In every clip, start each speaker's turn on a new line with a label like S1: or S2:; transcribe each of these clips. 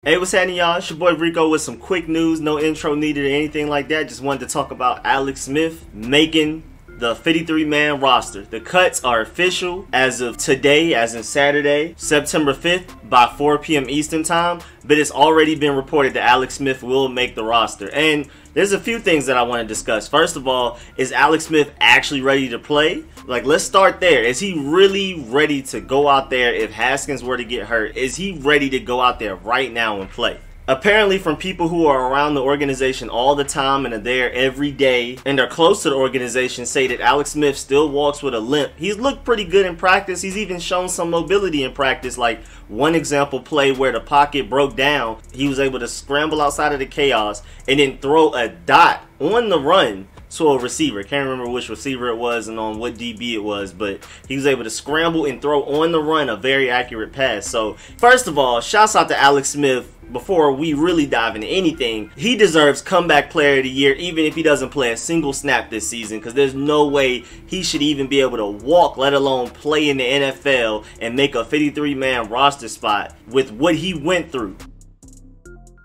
S1: Hey, what's happening, y'all? It's your boy Rico with some quick news. No intro needed or anything like that. Just wanted to talk about Alex Smith making the 53-man roster. The cuts are official as of today, as in Saturday, September 5th by 4 p.m. Eastern time. But it's already been reported that Alex Smith will make the roster. And there's a few things that I want to discuss. First of all, is Alex Smith actually ready to play? Like, let's start there. Is he really ready to go out there if Haskins were to get hurt? Is he ready to go out there right now and play? Apparently, from people who are around the organization all the time and are there every day and are close to the organization, say that Alex Smith still walks with a limp. He's looked pretty good in practice. He's even shown some mobility in practice. Like one example play where the pocket broke down, he was able to scramble outside of the chaos and then throw a dot on the run to a receiver. Can't remember which receiver it was and on what DB it was, but he was able to scramble and throw on the run a very accurate pass. So first of all, shouts out to Alex Smith. Before we really dive into anything, he deserves comeback player of the year even if he doesn't play a single snap this season, because there's no way he should even be able to walk, let alone play in the NFL and make a 53-man roster spot with what he went through.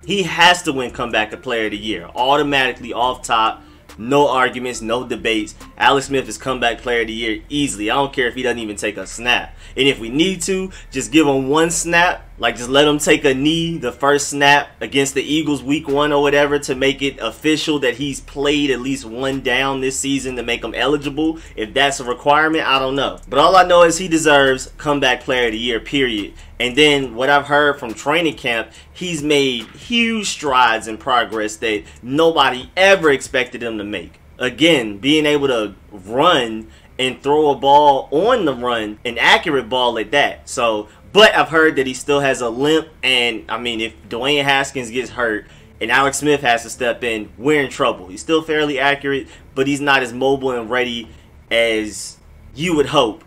S1: He has to win comeback player of the year automatically off top. No arguments, no debates. Alex Smith is comeback player of the year easily. I don't care if he doesn't even take a snap. And if we need to, just give him one snap. Like, just let him take a knee the first snap against the Eagles week 1 or whatever to make it official that he's played at least one down this season to make him eligible. If that's a requirement, I don't know. But all I know is he deserves comeback player of the year, period. And then what I've heard from training camp, he's made huge strides in progress that nobody ever expected him to make. Again, being able to run and throw a ball on the run, an accurate ball at that. So, but I've heard that he still has a limp, and I mean, if Dwayne Haskins gets hurt and Alex Smith has to step in, we're in trouble. He's still fairly accurate, but he's not as mobile and ready as you would hope.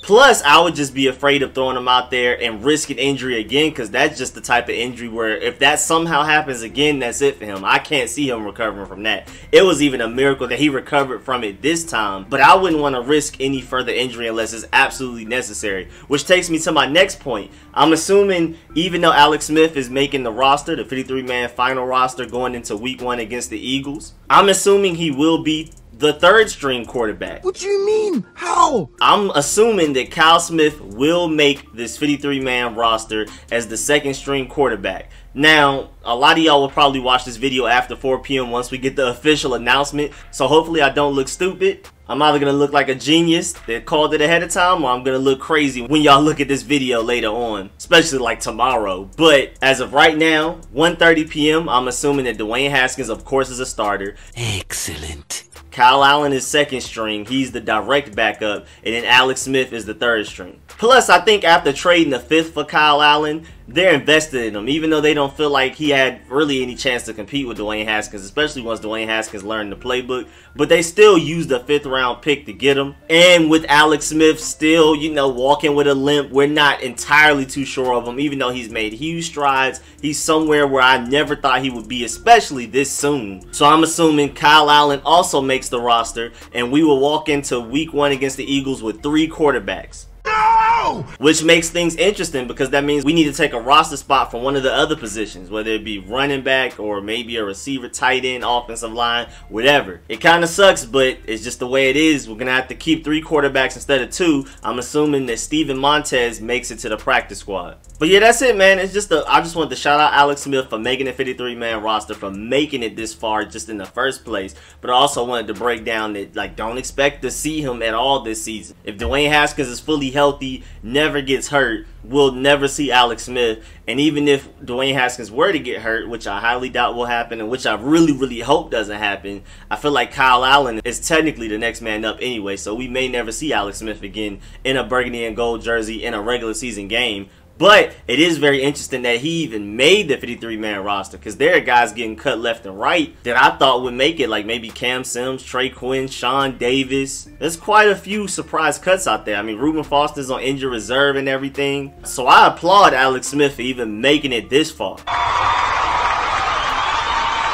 S1: Plus, I would just be afraid of throwing him out there and risking injury again, because that's just the type of injury where if that somehow happens again, that's it for him. I can't see him recovering from that. It was even a miracle that he recovered from it this time, but I wouldn't want to risk any further injury unless it's absolutely necessary. Which takes me to my next point. I'm assuming even though Alex Smith is making the roster, the 53-man final roster going into week 1 against the Eagles, I'm assuming he will be the third string quarterback.
S2: What do you mean? How?
S1: I'm assuming that Kyle Smith will make this 53-man roster as the second string quarterback. Now, a lot of y'all will probably watch this video after 4 p.m. once we get the official announcement, so hopefully I don't look stupid. I'm either going to look like a genius that called it ahead of time, or I'm going to look crazy when y'all look at this video later on, especially like tomorrow. But as of right now, 1:30 p.m., I'm assuming that Dwayne Haskins, of course, is a starter.
S2: Excellent.
S1: Kyle Allen is second string. He's the direct backup. And then Alex Smith is the third string. Plus, I think after trading the 5th for Kyle Allen, they're invested in him, even though they don't feel like he had really any chance to compete with Dwayne Haskins, especially once Dwayne Haskins learned the playbook. But they still used a 5th round pick to get him. And with Alex Smith still, you know, walking with a limp, we're not entirely too sure of him, even though he's made huge strides. He's somewhere where I never thought he would be, especially this soon. So I'm assuming Kyle Allen also makes the roster, and we will walk into week 1 against the Eagles with 3 quarterbacks.
S2: No!
S1: Which makes things interesting, because that means we need to take a roster spot from one of the other positions, whether it be running back or maybe a receiver, tight end, offensive line, whatever. It kind of sucks, but it's just the way it is. We're going to have to keep 3 quarterbacks instead of 2. I'm assuming that Steven Montez makes it to the practice squad. But yeah, that's it, man. It's just I just wanted to shout out Alex Smith for making the 53-man roster, for making it this far just in the first place. But I also wanted to break down that, like, don't expect to see him at all this season. If Dwayne Haskins is fully healthy, never gets hurt, we'll never see Alex Smith. And even if Dwayne Haskins were to get hurt, which I highly doubt will happen, and which I really hope doesn't happen, I feel like Kyle Allen is technically the next man up anyway, so we may never see Alex Smith again in a burgundy and gold jersey in a regular season game. But it is very interesting that he even made the 53-man roster, because there are guys getting cut left and right that I thought would make it, like maybe Cam Sims, Trey Quinn, Sean Davis. There's quite a few surprise cuts out there. I mean, Reuben Foster's on injured reserve and everything. So I applaud Alex Smith for even making it this far.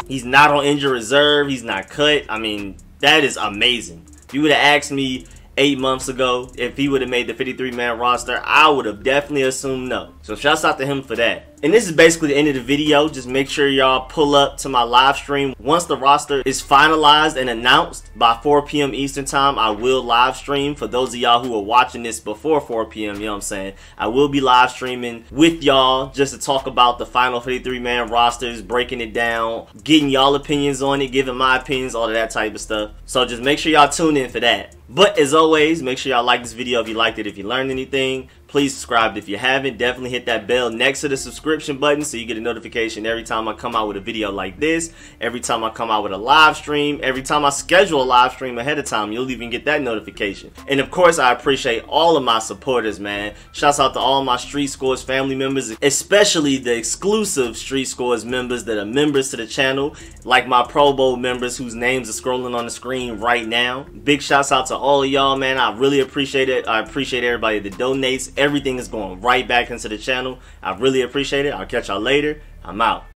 S1: He's not on injured reserve. He's not cut. I mean, that is amazing. If you would have asked me 8 months ago if he would have made the 53-man roster, I would have definitely assumed no. So shouts out to him for that. And this is basically the end of the video. Just make sure y'all pull up to my live stream. Once the roster is finalized and announced by 4 p.m. Eastern time, I will live stream. For those of y'all who are watching this before 4 p.m., you know what I'm saying, I will be live streaming with y'all just to talk about the final 53-man rosters, breaking it down, getting y'all opinions on it, giving my opinions, all of that type of stuff. So just make sure y'all tune in for that. But as always, make sure y'all like this video if you liked it, if you learned anything. Please subscribe if you haven't. Definitely hit that bell next to the subscription button so you get a notification every time I come out with a video like this, every time I come out with a live stream, every time I schedule a live stream ahead of time, you'll even get that notification. And of course, I appreciate all of my supporters, man. Shouts out to all my Street Scores family members, especially the exclusive Street Scores members that are members to the channel, like my Pro Bowl members whose names are scrolling on the screen right now. Big shouts out to all of y'all, man. I really appreciate it. I appreciate everybody that donates. Everything is going right back into the channel. I really appreciate it. I'll catch y'all later. I'm out.